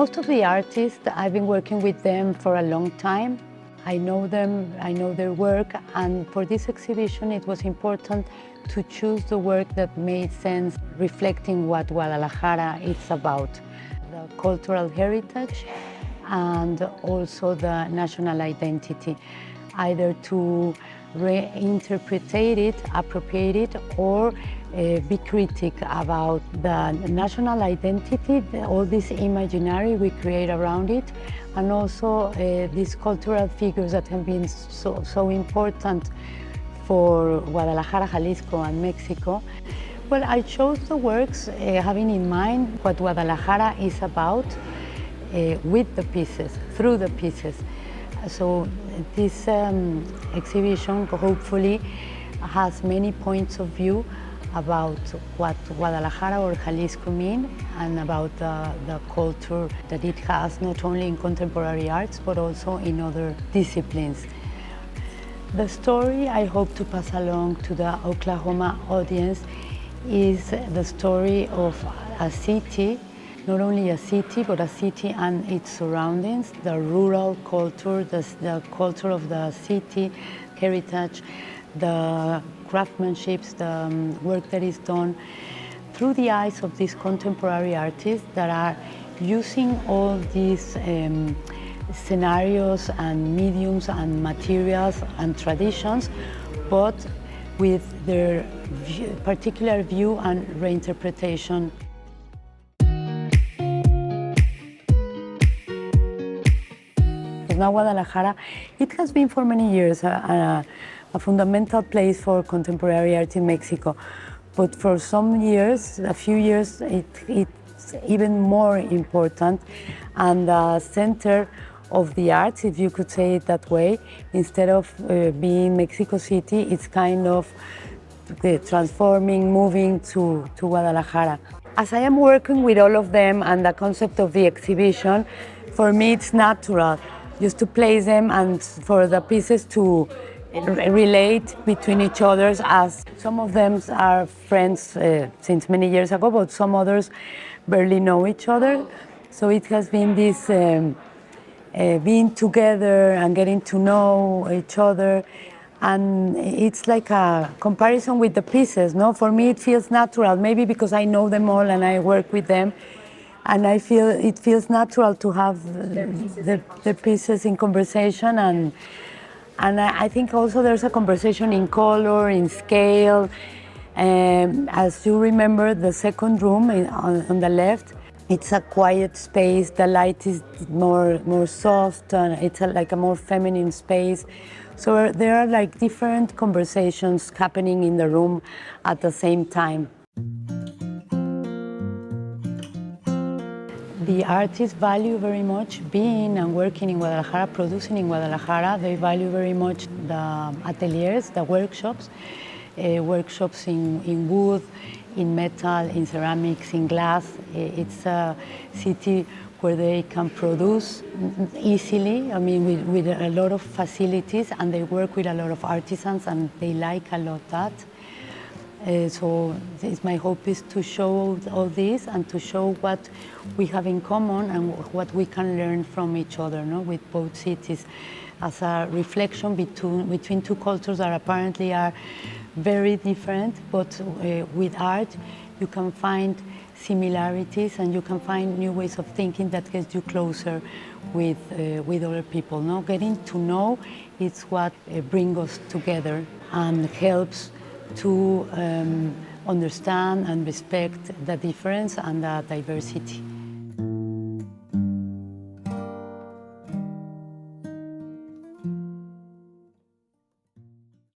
Most of the artists, I've been working with them for a long time. I know them, I know their work, and for this exhibition it was important to choose the work that made sense, reflecting what Guadalajara is about. The cultural heritage and also the national identity, either to reinterpret it, appropriate it, or be critic about the national identity, all this imaginary we create around it, and also these cultural figures that have been so important for Guadalajara, Jalisco, and Mexico. Well, I chose the works having in mind what Guadalajara is about with the pieces, through the pieces. So this exhibition hopefully has many points of view about what Guadalajara or Jalisco mean, and about the culture that it has, not only in contemporary arts but also in other disciplines. The story I hope to pass along to the Oklahoma audience is the story of a city, not only a city, but a city and its surroundings, the rural culture, the culture of the city, heritage, the craftsmanship, the work that is done through the eyes of these contemporary artists that are using all these scenarios and mediums and materials and traditions, but with their particular view and reinterpretation. Now Guadalajara, it has been for many years a fundamental place for contemporary art in Mexico. But for some years, a few years, it's even more important, and the center of the arts, if you could say it that way, instead of being Mexico City, it's kind of transforming, moving to Guadalajara. As I am working with all of them and the concept of the exhibition, for me it's natural just to place them and for the pieces to relate between each other, as some of them are friends since many years ago, but some others barely know each other. So it has been this being together and getting to know each other, and it's like a comparison with the pieces, no? For me it feels natural, maybe because I know them all and I work with them, and I feel it feels natural to have the pieces in conversation, and I think also there's a conversation in color, in scale. As you remember, the second room on the left, it's a quiet space. The light is more soft, and it's like a more feminine space. So there are like different conversations happening in the room at the same time. The artists value very much being and working in Guadalajara, producing in Guadalajara. They value very much the ateliers, the workshops, workshops in wood, in metal, in ceramics, in glass. It's a city where they can produce easily, I mean, with a lot of facilities, and they work with a lot of artisans, and they like a lot that. So my hope is to show all this and to show what we have in common and what we can learn from each other, no? With both cities, as a reflection between two cultures that apparently are very different, but with art you can find similarities and you can find new ways of thinking that gets you closer with other people. No? Getting to know is what brings us together and helps to understand and respect the difference and the diversity.